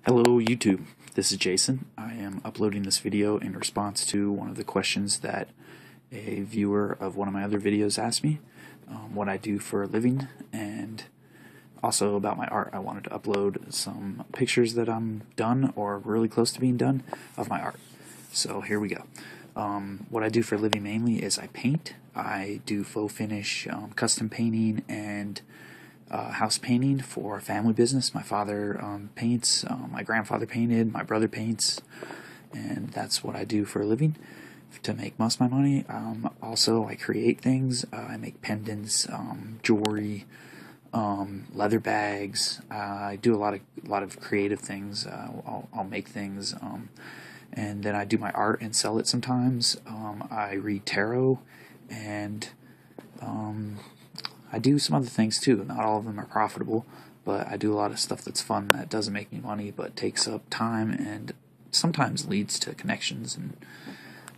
Hello YouTube, this is Jason. I am uploading this video in response to one of the questions that a viewer of one of my other videos asked me, what I do for a living, and also about my art. I wanted to upload some pictures that I'm done or really close to being done of my art. So here we go. What I do for a living mainly is I paint. I do faux finish, custom painting, and house painting for a family business. My father paints, my grandfather painted, my brother paints, and that's what I do for a living to make most of my money. Also, I create things. I make pendants, jewelry, leather bags. I do a lot of creative things. I'll make things, and then I do my art and sell it sometimes. I read tarot, and I do some other things too. Not all of them are profitable, but I do a lot of stuff that's fun that doesn't make me money but takes up time and sometimes leads to connections and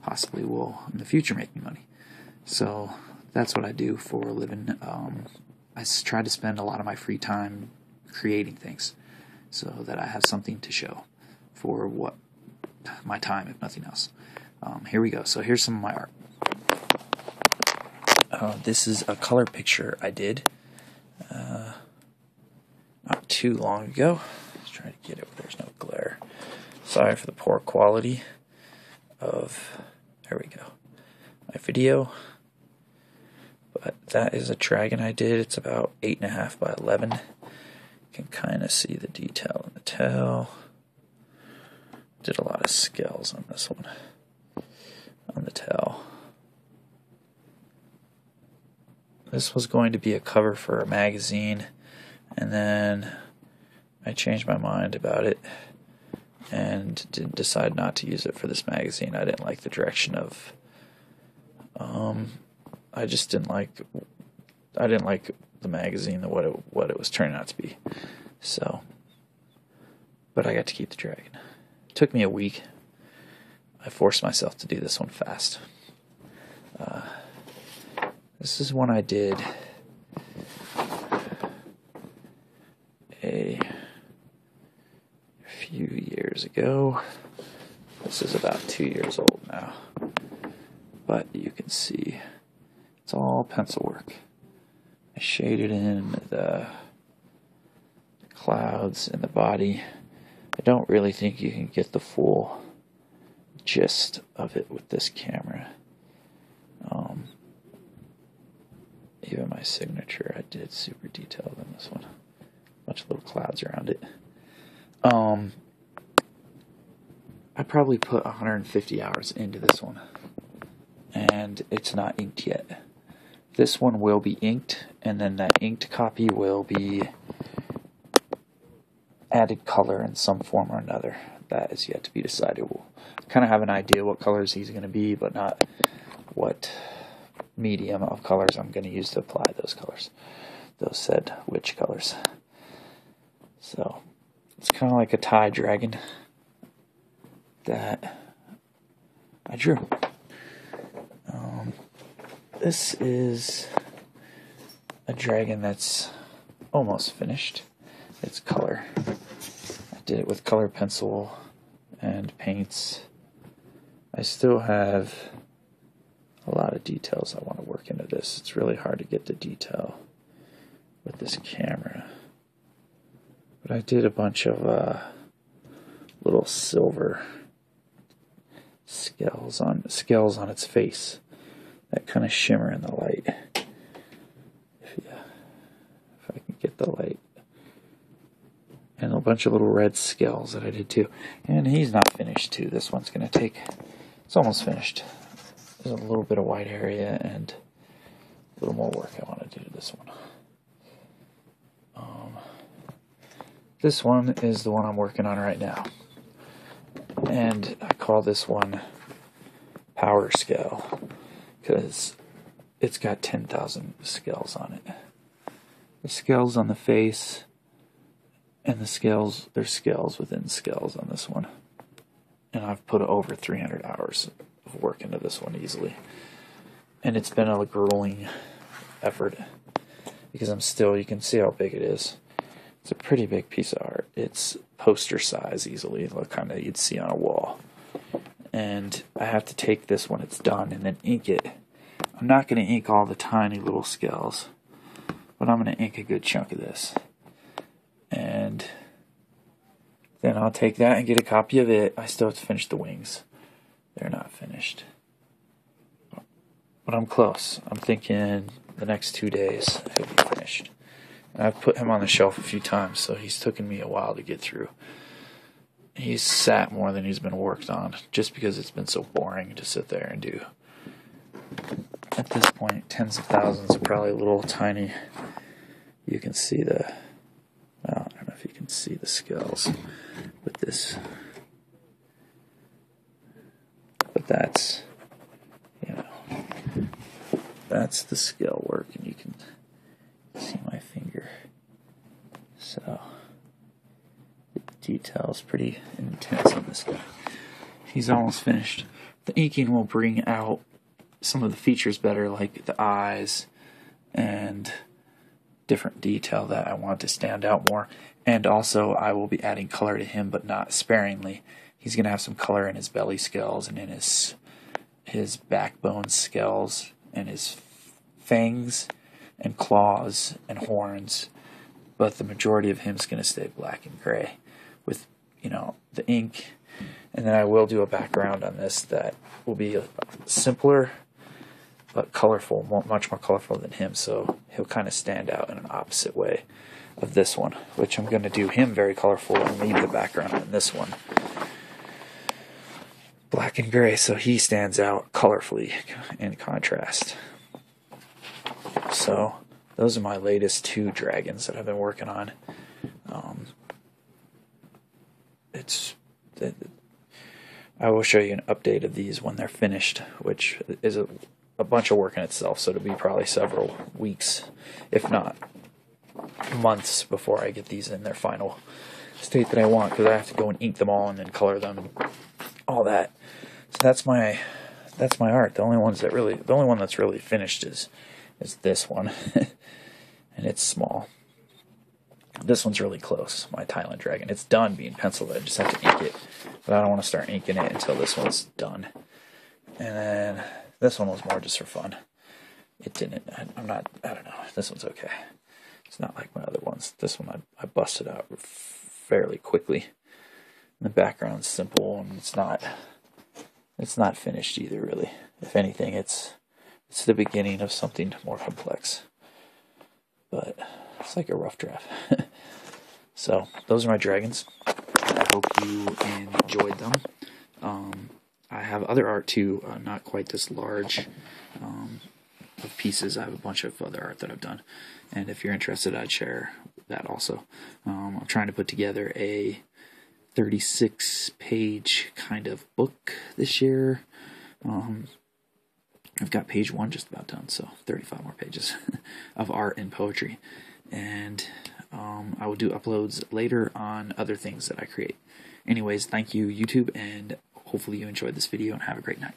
possibly will in the future make me money. So that's what I do for a living. I try to spend a lot of my free time creating things so that I have something to show for what my time, if nothing else. Here we go. So here's some of my art. This is a color picture I did not too long ago. Let's try to get it where there's no glare. Sorry for the poor quality of, there we go, my video. But that is a dragon I did. It's about 8.5 by 11. You can kind of see the detail in the tail. Did a lot of scales on this one, on the tail. This was going to be a cover for a magazine, and then I changed my mind about it and did decide not to use it for this magazine. I didn't like the direction of, I didn't like the magazine, what it was turning out to be. So, but I got to keep the dragon. It took me a week. I forced myself to do this one fast. This is one I did a few years ago. This is about 2 years old now. But you can see it's all pencil work. I shaded in the clouds and the body. I don't really think you can get the full gist of it with this camera. Even my signature, I did super detailed in this one. Bunch of little clouds around it. I probably put 150 hours into this one, and it's not inked yet. This one will be inked, and then that inked copy will be added color in some form or another. That is yet to be decided. We'll kind of have an idea what colors he's going to be, but not what medium of colors I'm going to use to apply those colors, those said witch colors. So it's kind of like a Thai dragon that I drew. This is a dragon that's almost finished. It's color. I did it with color pencil and paints. I still have a lot of details I want to work into this. It's really hard to get the detail with this camera. But I did a bunch of little silver scales on its face that kind of shimmer in the light. If I can get the light. And a bunch of little red scales that I did too. And he's not finished too. This one's going to take, it's almost finished. There's a little bit of white area and a little more work I want to do to this one. This one is the one I'm working on right now. And I call this one Power Scale because it's got 10,000 scales on it. The scales on the face and the scales, there's scales within scales on this one. And I've put over 300 hours of work into this one easily. And it's been a grueling effort because you can see how big it is. It's a pretty big piece of art. It's poster size easily, the kind of you'd see on a wall. And I have to take this when it's done and then ink it. I'm not going to ink all the tiny little scales, but I'm going to ink a good chunk of this. And then I'll take that and get a copy of it. I still have to finish the wings. They're not finished. But I'm close. I'm thinking the next 2 days he'll be finished. And I've put him on the shelf a few times, so he's taken me a while to get through. He's sat more than he's been worked on, just because it's been so boring to sit there and do. At this point, tens of thousands are probably a little tiny. You can see the, well, I don't know if you can see the scales with this. But that's, you know, that's the scale work, and you can see my finger. So the detail's pretty intense on this guy. He's almost finished. The inking will bring out some of the features better, like the eyes and different detail that I want to stand out more. And also I will be adding color to him, but not sparingly. He's going to have some color in his belly scales and in his backbone scales and his fangs and claws and horns, but the majority of him is going to stay black and gray with, you know, the ink. And then I will do a background on this that will be simpler but colorful, much more colorful than him, so he'll kind of stand out in an opposite way of this one, which I'm going to do him very colorful and leave the background on this one black and gray, so he stands out colorfully in contrast. So those are my latest 2 dragons that I've been working on. I will show you an update of these when they're finished, which is a bunch of work in itself, so it'll be probably several weeks, if not months, before I get these in their final state that I want, because I have to go and ink them all and then color them and all that. So that's my art. The only one that's really finished is this one, and it's small. This one's really close, my Thailand dragon. It's done being penciled. I just have to ink it, but I don't want to start inking it until this one's done. And then this one was more just for fun. It didn't, I don't know. This one's okay. It's not like my other ones. This one I busted out fairly quickly. And the background's simple, and it's not finished either, really. If anything, it's the beginning of something more complex. But it's like a rough draft. So those are my dragons. I hope you enjoyed them. I have other art too, not quite this large of pieces. I have a bunch of other art that I've done, and if you're interested, I'd share that also. I'm trying to put together a 36-page kind of book this year. I've got page 1 just about done, so 35 more pages of art and poetry. And I will do uploads later on other things that I create. Anyways, thank you, YouTube, and hopefully you enjoyed this video, and have a great night.